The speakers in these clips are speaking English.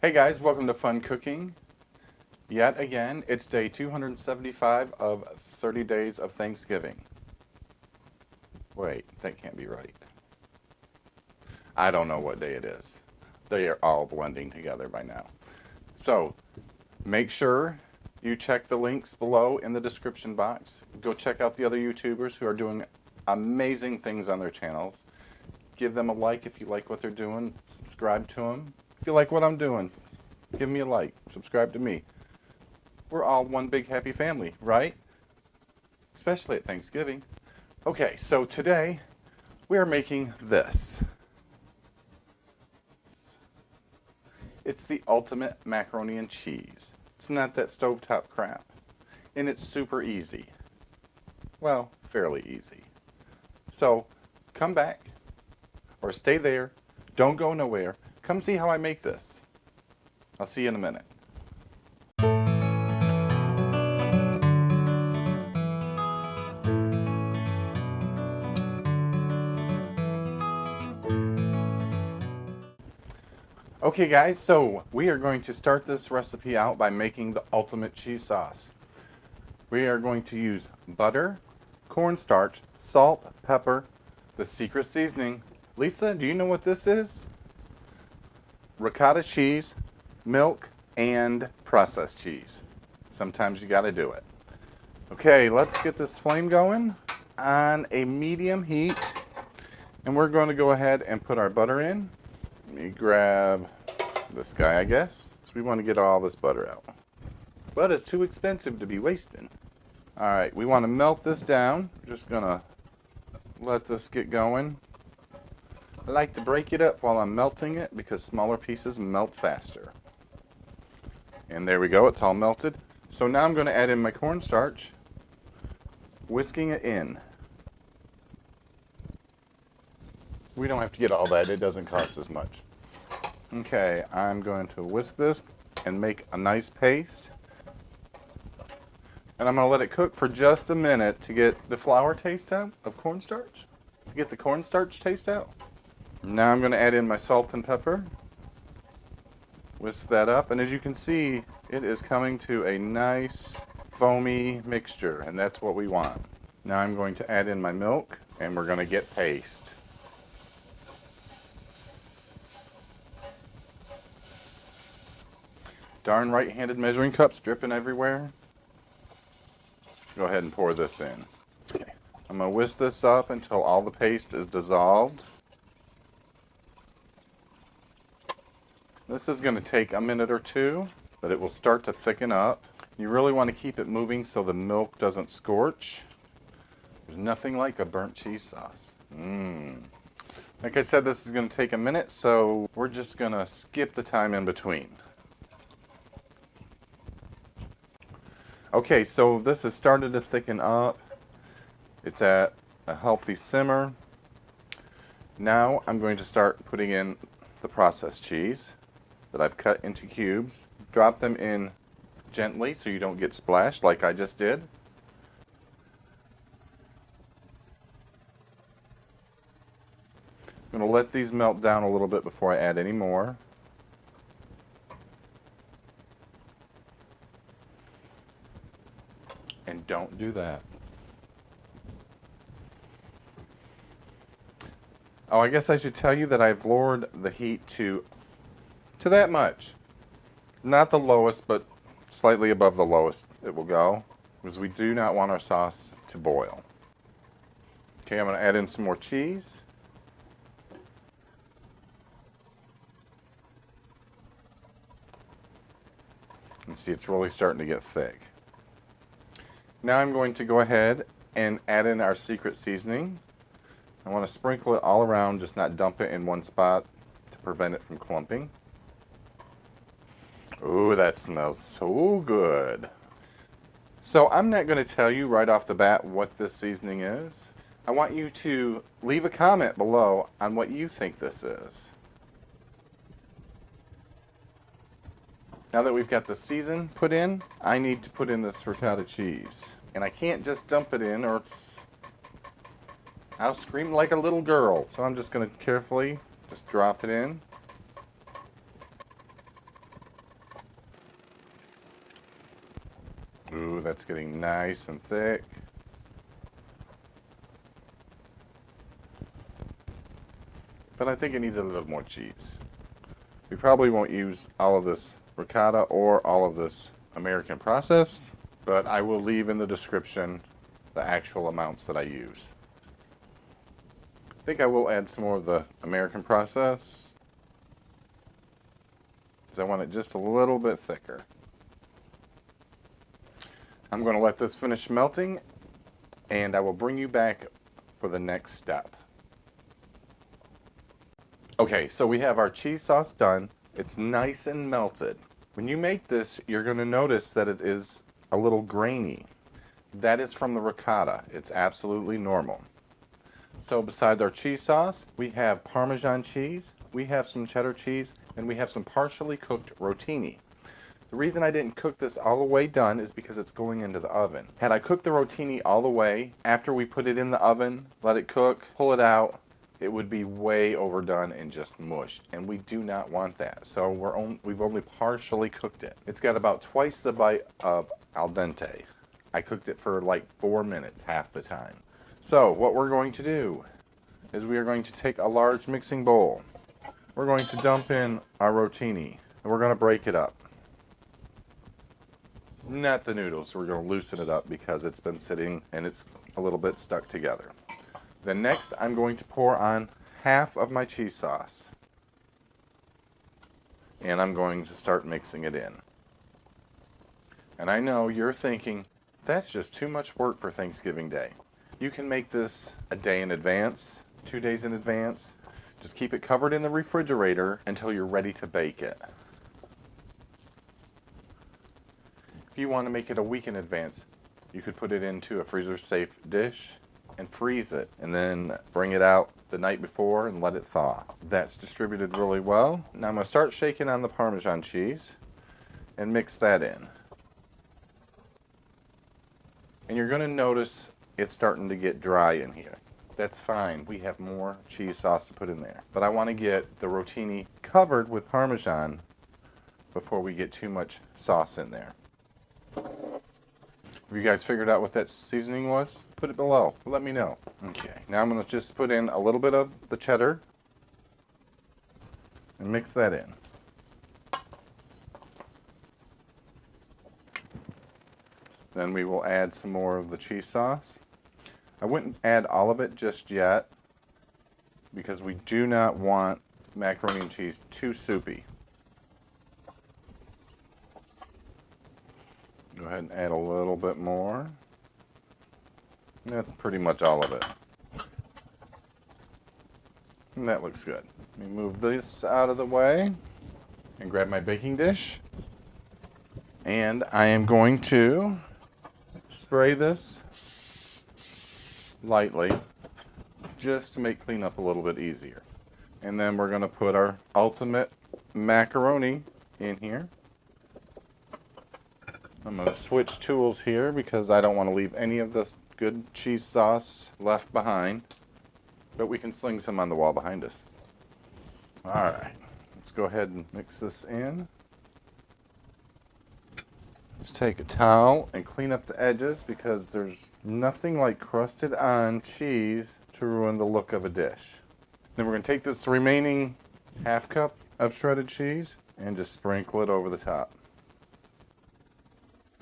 Hey guys, welcome to Fun Cooking. Yet again, it's day 275 of 30 days of Thanksgiving. Wait, that can't be right. I don't know what day it is. They are all blending together by now. So, make sure you check the links below in the description box. Go check out the other YouTubers who are doing amazing things on their channels. Give them a like if you like what they're doing. Subscribe to them. If you like what I'm doing, give me a like. Subscribe to me. We're all one big happy family, right? Especially at Thanksgiving. Okay, so today we are making this. It's the ultimate macaroni and cheese. It's not that stovetop crap. And it's super easy. Well, fairly easy. So, come back. Or stay there. Don't go nowhere. Come see how I make this. I'll see you in a minute. Okay guys, so we are going to start this recipe out by making the ultimate cheese sauce. We are going to use butter, cornstarch, salt, pepper, the secret seasoning. Lisa, do you know what this is? Ricotta cheese, milk, and processed cheese. Sometimes you gotta do it. Okay, let's get this flame going on a medium heat. And we're going to go ahead and put our butter in. Let me grab this guy, I guess. So we want to get all this butter out. But it's too expensive to be wasting. Alright, we want to melt this down. Just gonna let this get going. I like to break it up while I'm melting it because smaller pieces melt faster. And there we go, it's all melted. So now I'm going to add in my cornstarch, whisking it in. We don't have to get all that, it doesn't cost as much. Okay, I'm going to whisk this and make a nice paste. And I'm going to let it cook for just a minute to get the flour taste out of cornstarch. To get the cornstarch taste out. Now I'm going to add in my salt and pepper. Whisk that up, and as you can see, it is coming to a nice foamy mixture, and that's what we want. Now I'm going to add in my milk, and we're going to get paste. Darn right-handed measuring cups dripping everywhere. Go ahead and pour this in. Okay. I'm going to whisk this up until all the paste is dissolved. This is going to take a minute or two, but it will start to thicken up. You really want to keep it moving so the milk doesn't scorch. There's nothing like a burnt cheese sauce. Like I said, this is going to take a minute, so we're just going to skip the time in between. Okay, so this has started to thicken up. It's at a healthy simmer. Now I'm going to start putting in the processed cheese that I've cut into cubes. Drop them in gently so you don't get splashed like I just did. I'm going to let these melt down a little bit before I add any more. And don't do that. Oh, I guess I should tell you that I've lowered the heat to that much. Not the lowest, but slightly above the lowest it will go, because we do not want our sauce to boil. Okay, I'm going to add in some more cheese. You can see it's really starting to get thick. Now I'm going to go ahead and add in our secret seasoning. I want to sprinkle it all around, just not dump it in one spot to prevent it from clumping. Ooh, that smells so good. So I'm not going to tell you right off the bat what this seasoning is. I want you to leave a comment below on what you think this is. Now that we've got the season put in, I need to put in this ricotta cheese. And I can't just dump it in or I'll scream like a little girl. So I'm just going to carefully just drop it in. Ooh, that's getting nice and thick. But I think it needs a little more cheese. We probably won't use all of this ricotta or all of this American process, but I will leave in the description the actual amounts that I use. I think I will add some more of the American process because I want it just a little bit thicker. I'm going to let this finish melting and I will bring you back for the next step. Okay, so we have our cheese sauce done. It's nice and melted. When you make this, you're going to notice that it is a little grainy. That is from the ricotta. It's absolutely normal. So besides our cheese sauce, we have Parmesan cheese, we have some cheddar cheese, and we have some partially cooked rotini. The reason I didn't cook this all the way done is because it's going into the oven. Had I cooked the rotini all the way, after we put it in the oven, let it cook, pull it out, it would be way overdone and just mush, and we do not want that. So we've only partially cooked it. It's got about twice the bite of al dente. I cooked it for like 4 minutes, half the time. So what we're going to do is we are going to take a large mixing bowl. We're going to dump in our rotini, and we're going to break it up. Not the noodles, we're going to loosen it up because it's been sitting and it's a little bit stuck together. Then next, I'm going to pour on half of my cheese sauce. And I'm going to start mixing it in. And I know you're thinking, that's just too much work for Thanksgiving Day. You can make this a day in advance, 2 days in advance. Just keep it covered in the refrigerator until you're ready to bake it. If you want to make it a week in advance, you could put it into a freezer-safe dish and freeze it, and then bring it out the night before and let it thaw. That's distributed really well. Now I'm going to start shaking on the Parmesan cheese and mix that in. And you're going to notice it's starting to get dry in here. That's fine. We have more cheese sauce to put in there. But I want to get the rotini covered with Parmesan before we get too much sauce in there. Have you guys figured out what that seasoning was? Put it below. Let me know. Okay, now I'm going to just put in a little bit of the cheddar and mix that in. Then we will add some more of the cheese sauce. I wouldn't add all of it just yet because we do not want macaroni and cheese too soupy. Go ahead and add a little bit more. That's pretty much all of it. And that looks good. Let me move this out of the way and grab my baking dish. And I am going to spray this lightly just to make cleanup a little bit easier. And then we're going to put our ultimate macaroni in here. I'm going to switch tools here because I don't want to leave any of this good cheese sauce left behind. But we can sling some on the wall behind us. Alright, let's go ahead and mix this in. Just take a towel and clean up the edges because there's nothing like crusted on cheese to ruin the look of a dish. Then we're going to take this remaining half cup of shredded cheese and just sprinkle it over the top.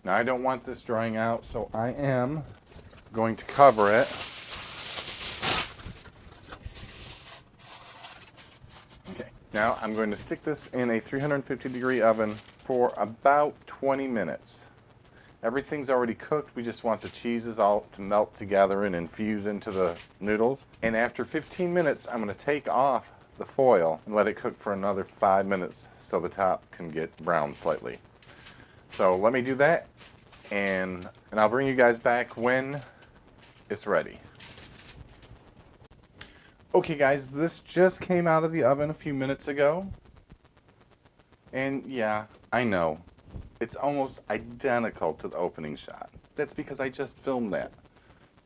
Now I don't want this drying out, so I am going to cover it. Okay, now I'm going to stick this in a 350-degree oven for about 20 minutes. Everything's already cooked, we just want the cheeses all to melt together and infuse into the noodles. And after 15 minutes, I'm going to take off the foil and let it cook for another 5 minutes so the top can get brown slightly. So let me do that, and I'll bring you guys back when it's ready. Okay guys, this just came out of the oven a few minutes ago. And yeah, I know, it's almost identical to the opening shot. That's because I just filmed that.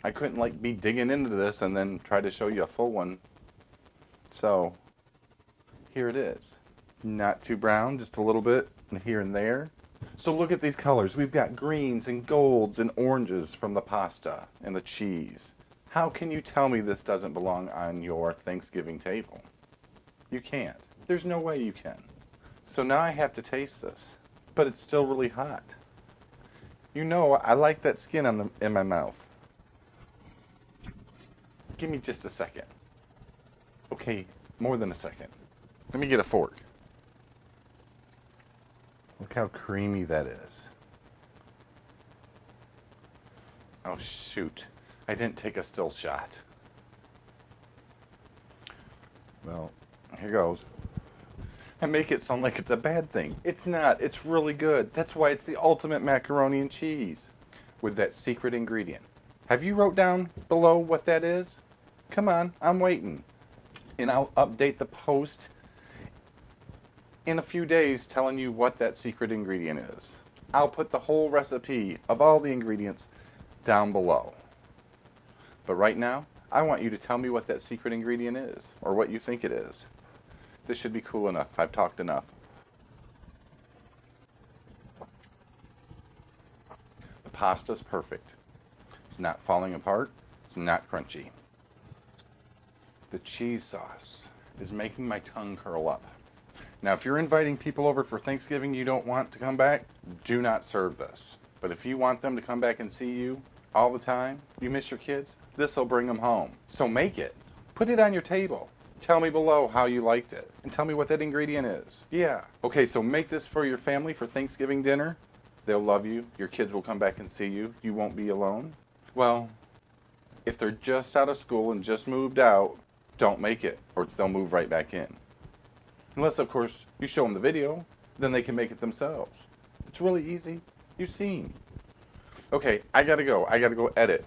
I couldn't be digging into this and then try to show you a full one. So, here it is. Not too brown, just a little bit here and there. So look at these colors. We've got greens and golds and oranges from the pasta and the cheese. How can you tell me this doesn't belong on your Thanksgiving table? You can't. There's no way you can. So now I have to taste this, but it's still really hot. You know, I like that skin in my mouth. Give me just a second. Okay, more than a second. Let me get a fork. Look how creamy that is. Oh shoot, I didn't take a still shot. Well, here goes. And make it sound like it's a bad thing. It's not, it's really good. That's why it's the ultimate macaroni and cheese with that secret ingredient. Have you wrote down below what that is? Come on, I'm waiting. And I'll update the post in a few days telling you what that secret ingredient is. I'll put the whole recipe of all the ingredients down below. But right now, I want you to tell me what that secret ingredient is, or what you think it is. This should be cool enough. I've talked enough. The pasta's perfect. It's not falling apart. It's not crunchy. The cheese sauce is making my tongue curl up. Now, if you're inviting people over for Thanksgiving you don't want to come back, do not serve this. But if you want them to come back and see you all the time, you miss your kids, this will bring them home. So make it. Put it on your table. Tell me below how you liked it. And tell me what that ingredient is. Yeah. Okay, so make this for your family for Thanksgiving dinner. They'll love you. Your kids will come back and see you. You won't be alone. Well, if they're just out of school and just moved out, don't make it, or they'll move right back in. Unless, of course, you show them the video, then they can make it themselves. It's really easy. You've seen. Okay, I gotta go. I gotta go edit,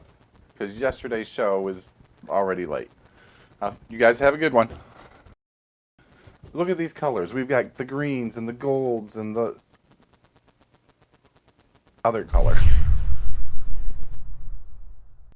because yesterday's show is already late. You guys have a good one. Look at these colors. We've got the greens and the golds and the other color.